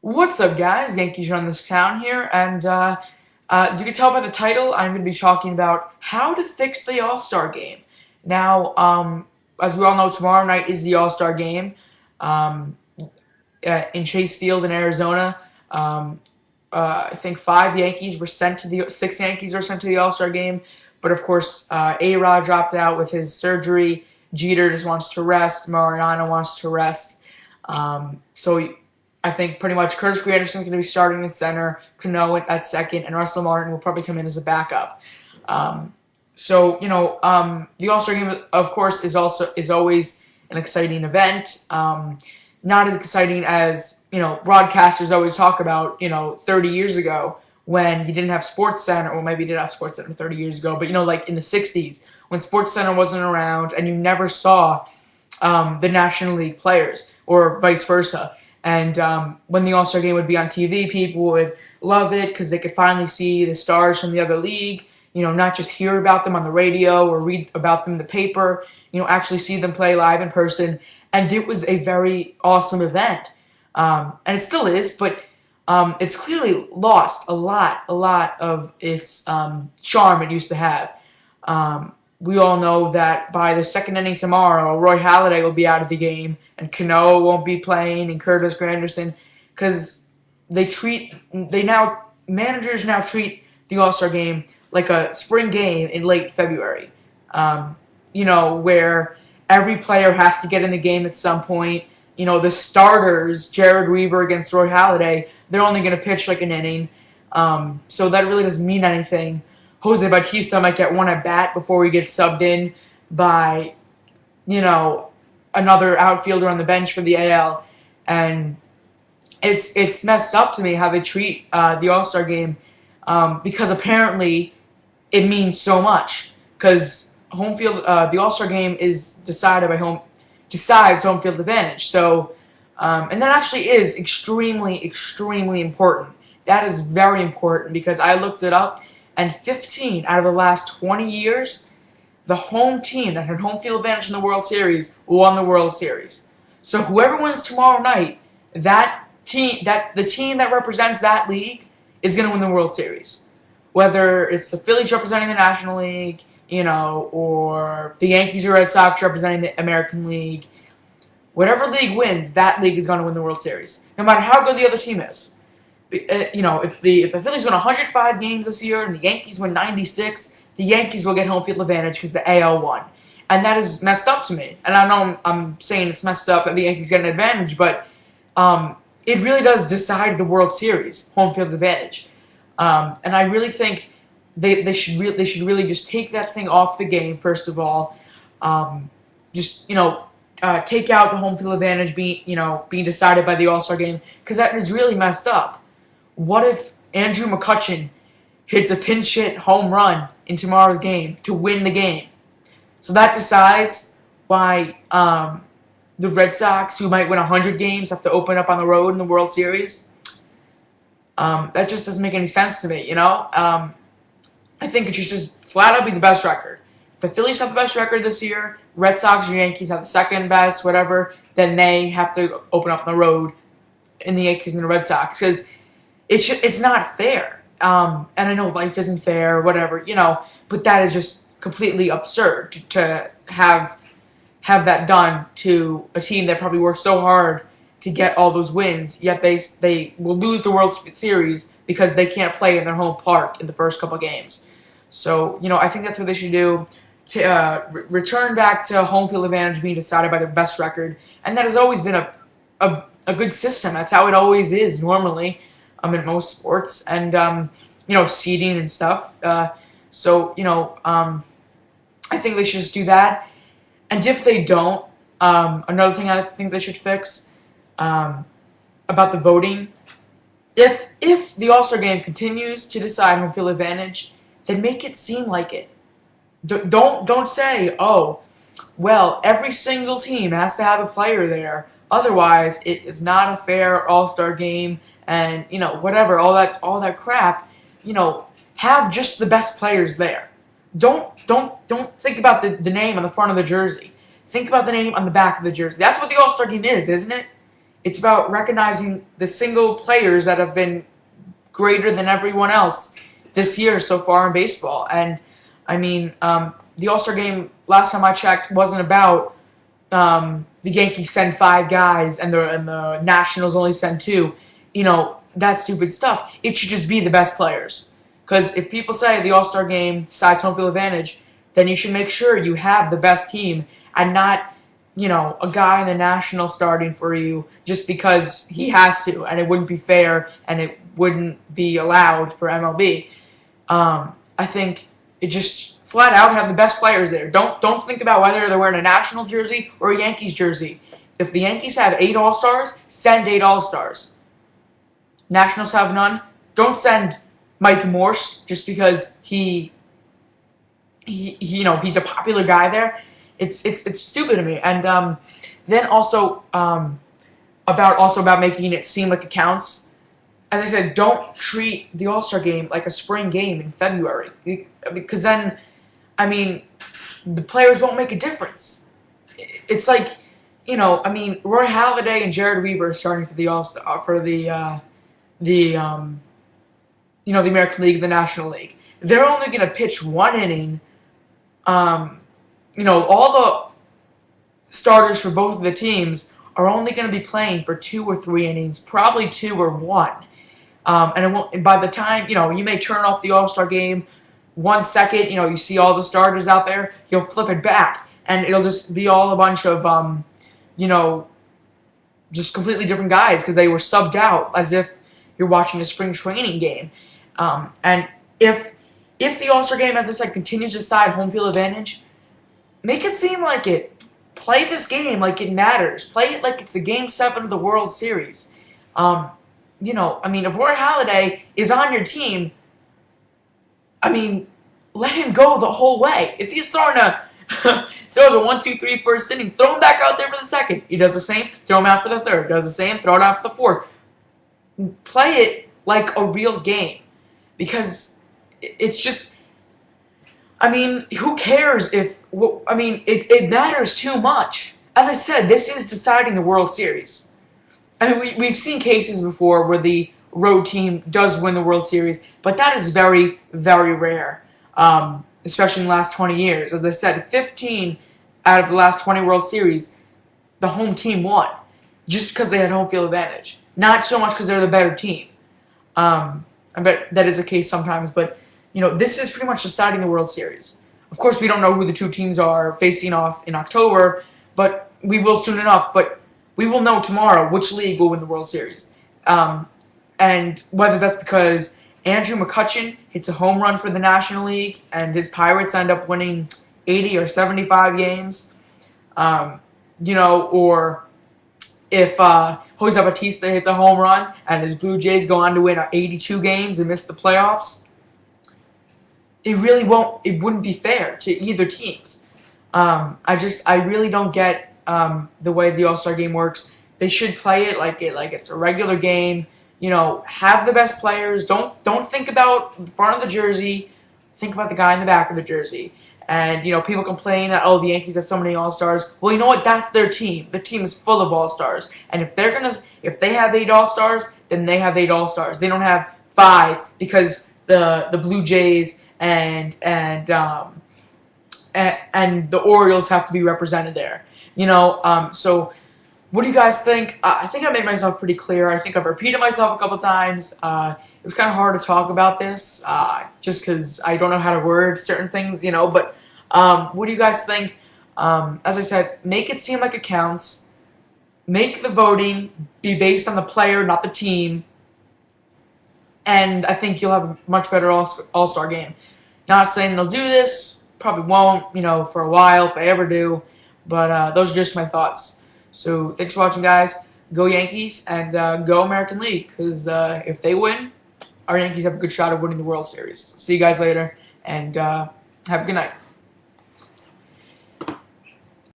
What's up, guys? Yankees run this town here, and as you can tell by the title, I'm going to be talking about how to fix the All-Star game. Now, as we all know, tomorrow night is the All-Star game um, in Chase Field in Arizona. Um, I think six Yankees were sent to the All-Star game, but of course, A-Rod dropped out with his surgery. Jeter just wants to rest. Mariano wants to rest. So I think pretty much Curtis Granderson is going to be starting in center, Cano at second, and Russell Martin will probably come in as a backup. Um, the All Star Game, of course, is always an exciting event. Not as exciting as broadcasters always talk about. 30 years ago when you didn't have Sports Center, or maybe you did have Sports Center 30 years ago, but like in the '60s when Sports Center wasn't around and you never saw the National League players or vice versa. And when the All-Star Game would be on TV, people would love it because they could finally see the stars from the other league, not just hear about them on the radio or read about them in the paper, actually see them play live in person. And it was a very awesome event. And it still is, but it's clearly lost a lot of its charm it used to have. We all know that by the second inning tomorrow, Roy Halladay will be out of the game, and Cano won't be playing, and Curtis Granderson, because managers now treat the All-Star game like a spring game in late February. Where every player has to get in the game at some point. The starters, Jared Weaver against Roy Halladay, they're only going to pitch like an inning. So that really doesn't mean anything. Jose Bautista might get one at bat before he gets subbed in by, another outfielder on the bench for the AL. And it's messed up to me how they treat the All-Star game because apparently it means so much. Because the All-Star game decides home field advantage. So, and that actually is extremely, extremely important. That is very important because I looked it up. And 15 out of the last 20 years, the home team that had home field advantage in the World Series won the World Series. So whoever wins tomorrow night, the team that represents that league is going to win the World Series. Whether it's the Phillies representing the National League, or the Yankees or Red Sox representing the American League, whatever league wins, that league is going to win the World Series, no matter how good the other team is. If the Phillies win 105 games this year and the Yankees win 96, the Yankees will get home field advantage because the AL won. And that is messed up to me. And I know I'm saying it's messed up that the Yankees get an advantage, but it really does decide the World Series, home field advantage. And I really think they should really just take that thing off the game, first of all. Take out the home field advantage being decided by the All-Star game because that is really messed up. What if Andrew McCutchen hits a pinch hit home run in tomorrow's game to win the game? So that decides why the Red Sox, who might win 100 games, have to open up on the road in the World Series. That just doesn't make any sense to me, I think it should just flat out be the best record. If the Phillies have the best record this year, Red Sox or Yankees have the second best, whatever, then they have to open up on the road in the Yankees and the Red Sox because it's not fair. And I know life isn't fair, whatever, but that is just completely absurd to have that done to a team that probably worked so hard to get all those wins, yet they will lose the World Series because they can't play in their home park in the first couple games. So, I think that's what they should do to return back to home field advantage being decided by their best record. And that has always been a good system. That's how it always is normally in most sports and, seeding and stuff. I think they should just do that. And if they don't, another thing I think they should fix about the voting, if the All-Star game continues to decide home field advantage, then make it seem like it. Don't say, oh, well, every single team has to have a player there. Otherwise, it is not a fair All-Star game, and whatever, all that crap. Have just the best players there. Don't think about the name on the front of the jersey. Think about the name on the back of the jersey. That's what the All-Star game is, isn't it? It's about recognizing the single players that have been greater than everyone else this year so far in baseball. And I mean, the All-Star game last time I checked wasn't about the Yankees send 5 guys and the Nationals only send 2. That stupid stuff. It should just be the best players. Because if people say the All-Star game decides home field advantage, then you should make sure you have the best team and not, a guy in the National starting for you just because he has to, and it wouldn't be fair and it wouldn't be allowed for MLB. I think it just flat out have the best players there. Don't think about whether they're wearing a National jersey or a Yankees jersey. If the Yankees have 8 All-Stars, send 8 All-Stars. Nationals have none. Don't send Mike Morse just because he's a popular guy there. It's stupid to me. And then also about making it seem like it counts. As I said, don't treat the All-Star game like a spring game in February, because then, the players won't make a difference. It's like, Roy Halladay and Jared Weaver are starting for the All-Star for the American League, the National League. They're only going to pitch 1 inning. All the starters for both of the teams are only going to be playing for 2 or 3 innings, probably 2 or 1. And it won't, by the time, you may turn off the All-Star game 1 second, you see all the starters out there, you'll flip it back, and it'll just be all a bunch of, just completely different guys because they were subbed out as if you're watching a spring training game. And if the All-Star game, as I said, continues to decide home field advantage, make it seem like it. Play this game like it matters. Play it like it's the Game 7 of the World Series. If Roy Halladay is on your team, let him go the whole way. If he's throws a 1, 2, 3 first inning, throw him back out there for the second. He does the same, throw him out for the third. Does the same, throw it out for the fourth. Play it like a real game. Because it's just, who cares if, it matters too much. As I said, this is deciding the World Series. We've seen cases before where the road team does win the World Series, but that is very, very rare, especially in the last 20 years. As I said, 15 out of the last 20 World Series, the home team won, just because they had home field advantage. Not so much because they're the better team. I bet that is the case sometimes, but this is pretty much deciding the World Series. Of course, we don't know who the 2 teams are facing off in October, but we will soon enough. But we will know tomorrow which league will win the World Series. And whether that's because Andrew McCutchen hits a home run for the National League and his Pirates end up winning 80 or 75 games, or if Jose Bautista hits a home run and his Blue Jays go on to win 82 games and miss the playoffs, it wouldn't be fair to either teams. I really don't get the way the All-Star game works. They should play it like it's a regular game. Have the best players. Don't think about the front of the jersey. Think about the guy in the back of the jersey. And people complain that the Yankees have so many All-Stars. Well, you know what? That's their team. Their team is full of All-Stars. And if they have 8 All-Stars, then they have 8 All-Stars. They don't have 5 because the Blue Jays and the Orioles have to be represented there. So what do you guys think? I think I made myself pretty clear. I think I've repeated myself a couple times. It was kind of hard to talk about this just because I don't know how to word certain things, But what do you guys think? As I said, make it seem like it counts. Make the voting be based on the player, not the team. And I think you'll have a much better All-Star game. Not saying they'll do this. Probably won't, for a while if they ever do. But those are just my thoughts. So thanks for watching, guys. Go Yankees and go American League. Because if they win, our Yankees have a good shot of winning the World Series. See you guys later. And have a good night.